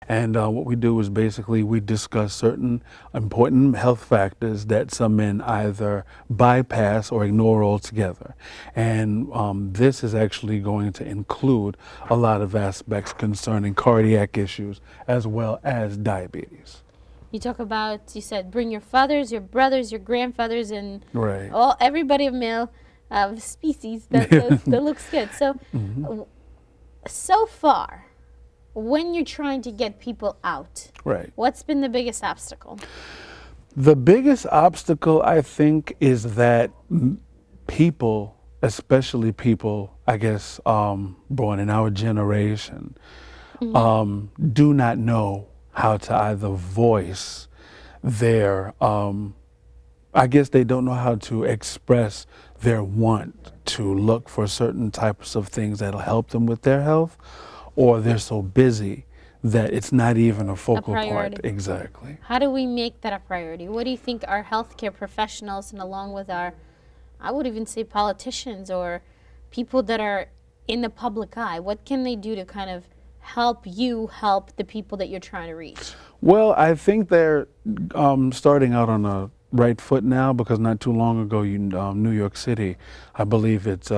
And what we do is basically we discuss certain important health factors that some men either bypass or ignore altogether. And this is actually going to include a lot of aspects concerning cardiac issues as well as diabetes. You talk about, you said, bring your fathers, your brothers, your grandfathers, and Right. everybody of male species that looks good. So, so far, when you're trying to get people out, Right. what's been the biggest obstacle? The biggest obstacle, I think, is that people, especially people, I guess, born in our generation, do not know how to either voice their, I guess they don't know how to express their want to look for certain types of things that'll help them with their health, or they're so busy that it's not even a focal point. priority. Exactly. How do we make that a priority? What do you think our healthcare professionals, and along with our, I would even say politicians or people that are in the public eye, what can they do to kind of help you help the people that you're trying to reach? Well, I think they're starting out on a right foot now, because not too long ago, New York City, I believe it's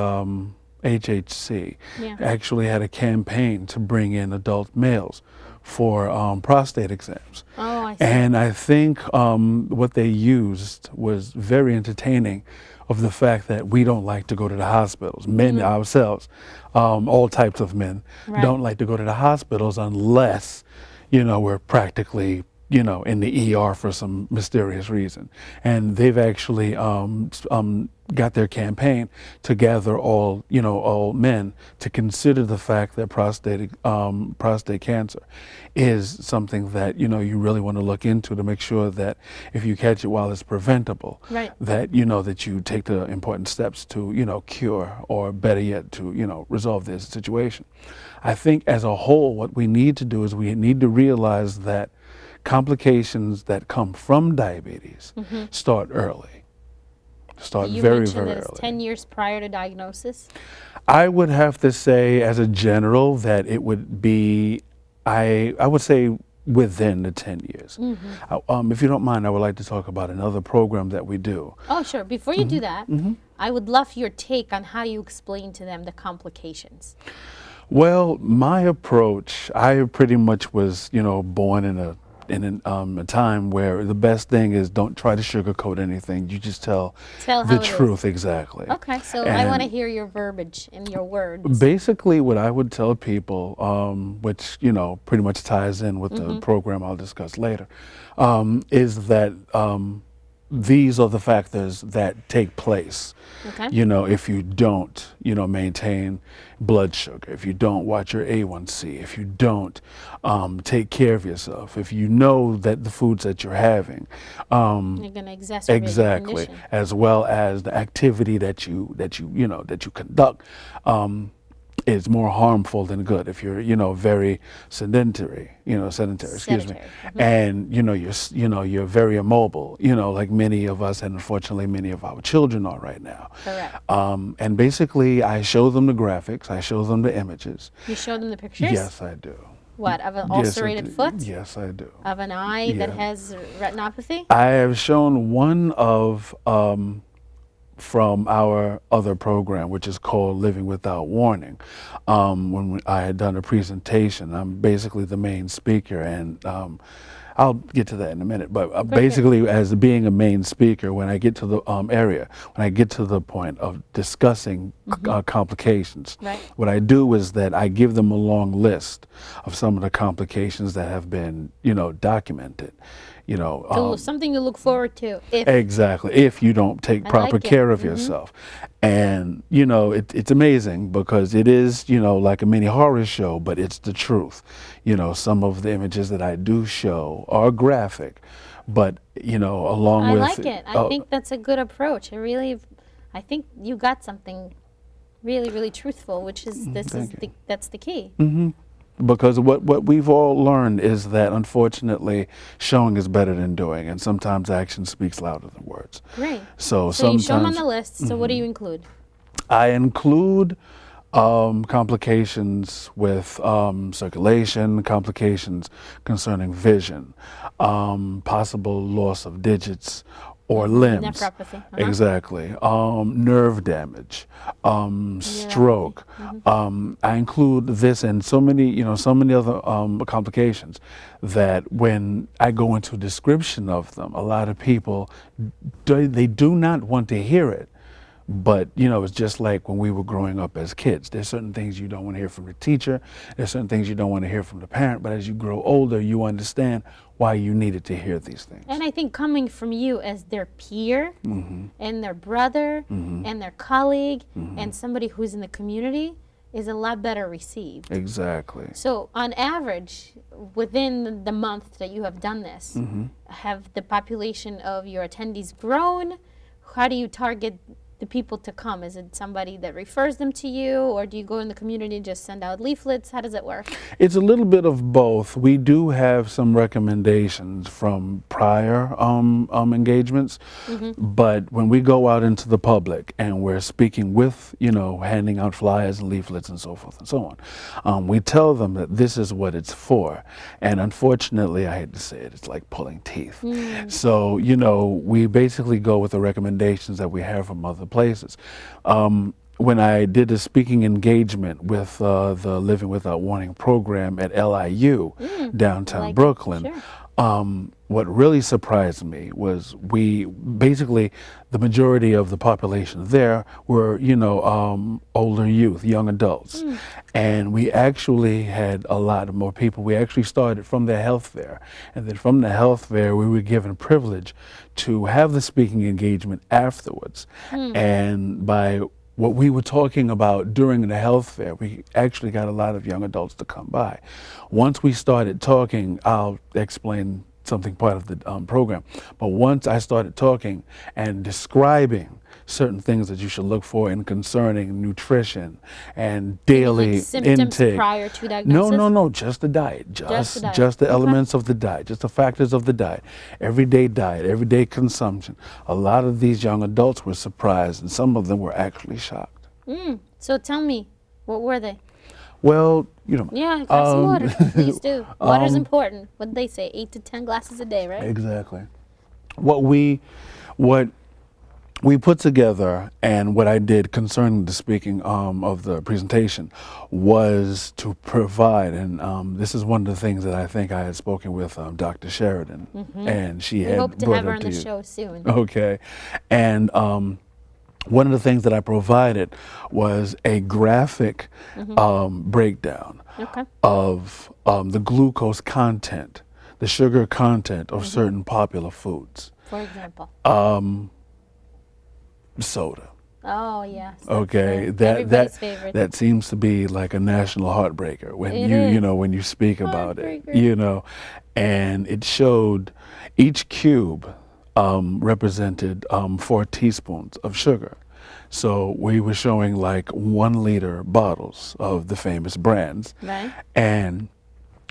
HHC, Yeah. actually had a campaign to bring in adult males for prostate exams. Oh, I see. And I think what they used was very entertaining, of the fact that we don't like to go to the hospitals. Men ourselves, all types of men, Right. don't like to go to the hospitals unless, we're practically, in the ER for some mysterious reason. And they've actually got their campaign to gather all men to consider the fact that prostate cancer is something that, you really want to look into, to make sure that if you catch it while it's preventable, Right. that, that you take the important steps to, cure, or better yet, to, resolve this situation. I think as a whole, what we need to do is we need to realize that complications that come from diabetes start early. Start You very, mentioned very that it's early. 10 years prior to diagnosis. I would have to say, as a general, that it would be, I would say, within the 10 years. If you don't mind, I would like to talk about another program that we do. Oh, sure. Before you do that, I would love your take on how you explain to them the complications. Well, my approach, I pretty much was, born in a time where the best thing is, don't try to sugarcoat anything. You just tell Tell the how it is. truth. Exactly. Okay, so I want to And hear your verbiage and your words. basically, what I would tell people, which, pretty much ties in with the program I'll discuss later, is that these are the factors that take place. Okay. If you don't, maintain blood sugar, if you don't watch your A1C, if you don't take care of yourself, if you know that the foods that you're having, You're going to exacerbate the exactly, condition. as well as the activity that you conduct, is more harmful than good. If you're, very sedentary, excuse me, Sedentary. and you're very immobile, like many of us, and unfortunately many of our children are right now. Correct. And basically, I show them the graphics, I show them the images. You show them the pictures? Yes, I do. What, of an Yes, I ulcerated do. foot? Yes, I do. Of an eye that Yeah. has retinopathy? I have shown one of from our other program, which is called Living Without Warning. When I had done a presentation, I'm basically the main speaker, and I'll get to that in a minute. But basically, as being a main speaker, when I get to the area, when I get to the point of discussing complications, Right. what I do is that I give them a long list of some of the complications that have been, documented. Something to look forward to. If Exactly, if you don't take I proper like it. care of yourself. And, it's amazing, because it is, like a mini horror show, but it's the truth. Some of the images that I do show are graphic, but, along I with... like it. I think that's a good approach. I think you got something really, really truthful, which is that's the key. Because what we've all learned is that, unfortunately, showing is better than doing, and sometimes action speaks louder than words. Great. So So you show them on sometimes the list. So what do you include? I include Complications with circulation, complications concerning vision, possible loss of digits or limbs. Nephropathy. Exactly. Nerve damage, Neuropathy. stroke. I include this and so many, so many other complications that when I go into a description of them, a lot of people, they do not want to hear it. But, it's just like when we were growing up as kids. There's certain things you don't want to hear from the teacher. There's certain things you don't want to hear from the parent. But as you grow older, you understand why you needed to hear these things. And I think coming from you as their peer and their brother and their colleague and somebody who's in the community is a lot better received. Exactly. So on average, within the month that you have done this, have the population of your attendees grown? How do you target the people to come? Is it somebody that refers them to you, or do you go in the community and just send out leaflets? How does it work? It's a little bit of both. We do have some recommendations from prior engagements, but when we go out into the public and we're speaking with, handing out flyers and leaflets and so forth and so on, we tell them that this is what it's for. And unfortunately, I hate to say it, it's like pulling teeth. So, we basically go with the recommendations that we have from other places. When I did a speaking engagement with the Living Without Warning program at LIU, downtown like it. Brooklyn, Sure. what really surprised me was the majority of the population there were, older youth, young adults. And we actually had a lot more people. We actually started from the health fair. And then from the health fair, we were given privilege to have the speaking engagement afterwards. And by what we were talking about during the health fair, we actually got a lot of young adults to come by. Once we started talking, I'll explain something part of the program, but once I started talking and describing certain things that you should look for in concerning nutrition and daily Like symptoms intake. prior to diagnosis? No, just the diet. Just the diet. Just the Okay. elements of the diet, just the factors of the diet. Everyday consumption. A lot of these young adults were surprised, and some of them were actually shocked. So tell me, what were they? Well, Yeah, have some water. Please do. Water's important. What they say, 8 to 10 glasses a day, right? exactly. What we put together and what I did concerning the speaking of the presentation was to provide, and this is one of the things that I think I had spoken with Dr. Sheridan, and she We had hope to brought have her it on to the you. show soon. Okay, and one of the things that I provided was a graphic breakdown Okay. of the glucose content, the sugar content of certain popular foods. For example. Soda. Oh, yes. that's Okay, the- everybody's favorite. that seems to be like a national heartbreaker when It you is. when you speak about it, Heartbreaker. and it showed each cube represented 4 teaspoons of sugar. So we were showing like 1 liter bottles of the famous brands, Right. and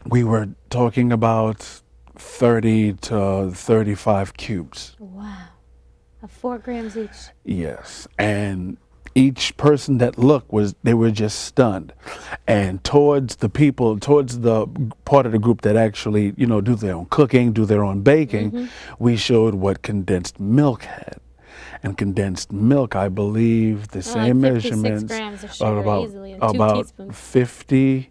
we were talking about 30 to 35 cubes. Wow. Of 4 grams each. Yes, and each person that looked they were just stunned. And towards the part of the group that actually, do their own cooking, do their own baking, we showed what condensed milk had. And condensed milk, I believe, the same 56 measurements grams of are sugar easily in 2 about teaspoons. 50,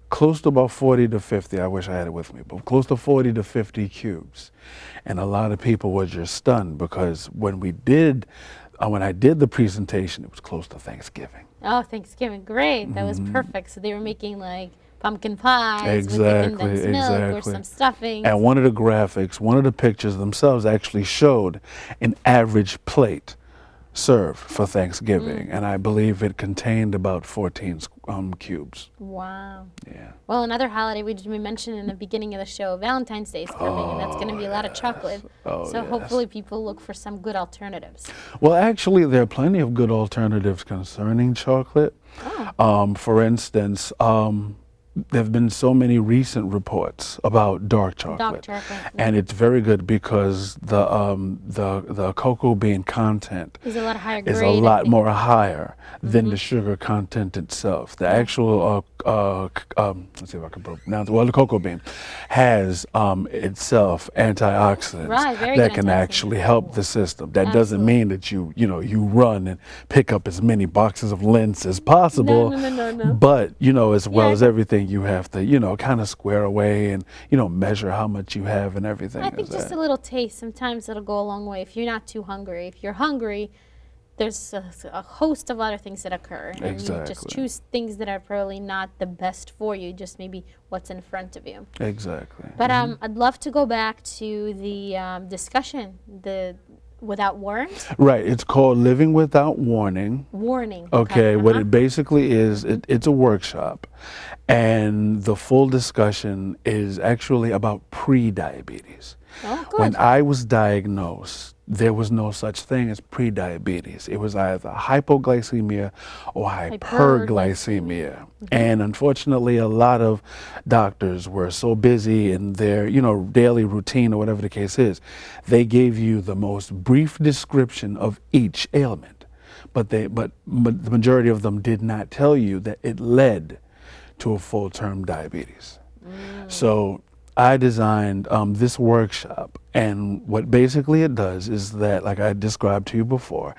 close to about 40 to 50. I wish I had it with me, but close to 40 to 50 cubes. And a lot of people were just stunned because when I did the presentation, it was close to Thanksgiving. Oh, Thanksgiving. Great. That was perfect. So they were making like pumpkin pies with the Exactly, condensed milk or exactly. some stuffing. And one of the graphics, one of the pictures themselves actually showed an average plate served for Thanksgiving. And I believe it contained about 14 cubes. Wow. Yeah. Well, another holiday we mentioned in the beginning of the show, Valentine's Day is coming, and that's going to be a lot of chocolate. Oh, so yes. hopefully people look for some good alternatives. Well, actually, there are plenty of good alternatives concerning chocolate. Oh. For instance, there have been so many recent reports about dark chocolate, and it's very good because the cocoa bean content Is a lot higher is a grade, I lot think. more higher than the sugar content itself. The actual, let's see if I can pronounce it. Well, the cocoa bean has itself antioxidants Right, very that good can antioxidant. actually help the system. That doesn't mean that you run and pick up as many boxes of lint as possible. No. But, as well Yeah, as everything, you have to, kind of square away and, measure how much you have and everything. I think just a little taste. Sometimes it'll go a long way if you're not too hungry. If you're hungry, there's a host of other things that occur. And you just Exactly. choose things that are probably not the best for you, just maybe what's in front of you. Exactly. But I'd love to go back to the discussion, the without warrant, Right. It's called Living Without Warning. warning. Okay, what it basically is, it's a workshop, and the full discussion is actually about pre-diabetes. Oh, good. When I was diagnosed, there was no such thing as pre-diabetes. It was either hypoglycemia or hyperglycemia. And unfortunately, a lot of doctors were so busy in their, daily routine or whatever the case is, they gave you the most brief description of each ailment. But the majority of them did not tell you that it led to a full-term diabetes. So I designed this workshop, and what basically it does is that, like I described to you before,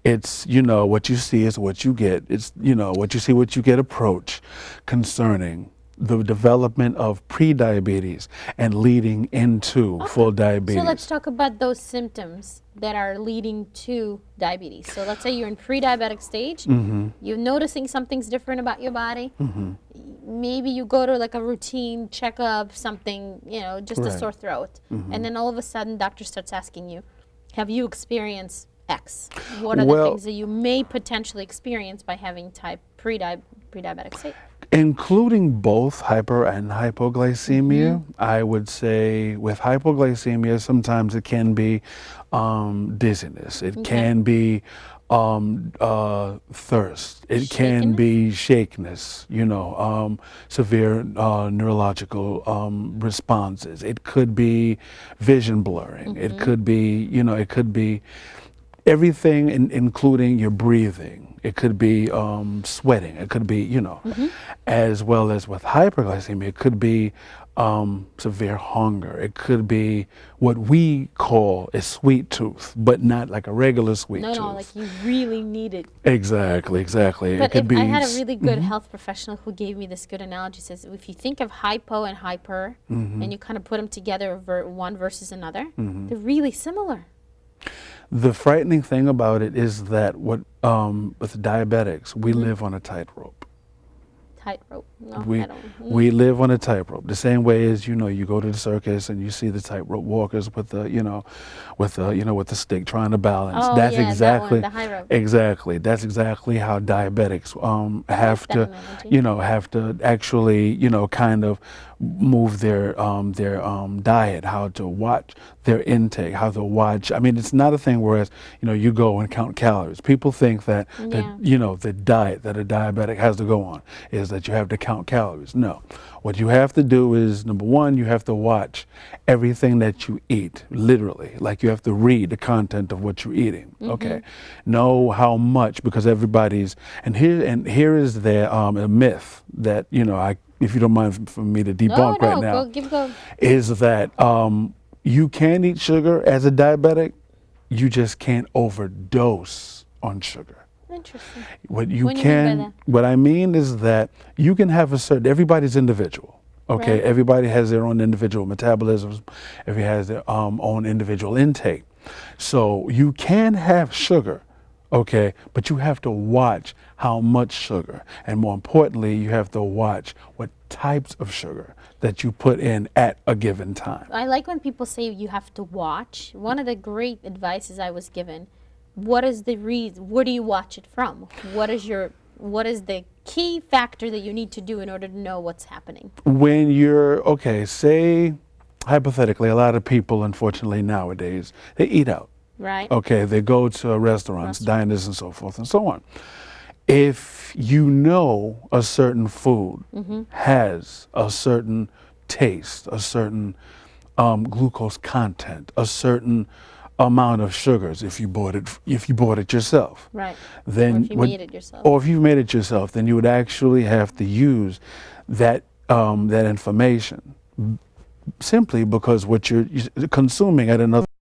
it's, what you see is what you get. It's, what you see, what you get approach concerning the development of pre-diabetes and leading into full diabetes. So let's talk about those symptoms that are leading to diabetes. So let's say you're in pre-diabetic stage. You're noticing something's different about your body. Maybe you go to like a routine checkup, something, just a sore throat. And then all of a sudden, doctor starts asking you, have you experienced X? What are the things that you may potentially experience by having pre-diabetic state? Including both hyper and hypoglycemia, I would say with hypoglycemia, sometimes it can be dizziness. It can be thirst. It can be shakiness, severe neurological responses. It could be vision blurring. It could be, it could be everything, including your breathing. It could be sweating. It could be, as well as with hyperglycemia, it could be severe hunger. It could be what we call a sweet tooth, but not like a regular sweet tooth. No, like you really need it. Exactly. But I had a really good health professional who gave me this good analogy. Says if you think of hypo and hyper, and you kind of put them together, one versus another, they're really similar. The frightening thing about it is that with diabetics, we live on a tightrope. Tightrope. No, We I don't. we live on a tightrope. The same way as you go to the circus and you see the tightrope walkers with the with the stick trying to balance. Oh, That's yeah, that exactly one, the high rope. exactly. That's exactly how diabetics have that to analogy. have to actually kind of move their diet, how to watch their intake, how to watch. I mean, it's not a thing whereas you go and count calories. People think that the diet that a diabetic has to go on is that you have to count calories. No, what you have to do is, number one, you have to watch everything that you eat, literally. Like you have to read the content of what you're eating. Okay, know how much, because everybody's and here is there a myth that if you don't mind for me to debunk right now, Go. is that you can eat sugar as a diabetic, you just can't overdose on sugar. Interesting. What What do you mean by that? what I mean is that you can have everybody's individual. Okay, Right. everybody has their own individual metabolisms. Everybody has their own individual intake. So you can have sugar, okay, but you have to watch how much sugar, and more importantly, you have to watch what types of sugar that you put in at a given time. I like when people say you have to watch. One of the great advices I was given, what is the reason? Where do you watch it from? What is the key factor that you need to do in order to know what's happening? When you're, say, hypothetically, a lot of people, unfortunately, nowadays, they eat out. Right? Okay, they go to restaurants, diners, and so forth and so on. if you know a certain food has a certain taste, a certain glucose content, a certain amount of sugars, if you bought it yourself, Right. then Or if you made it yourself. or if you made it yourself, then you would actually have to use that information simply because what you're consuming at another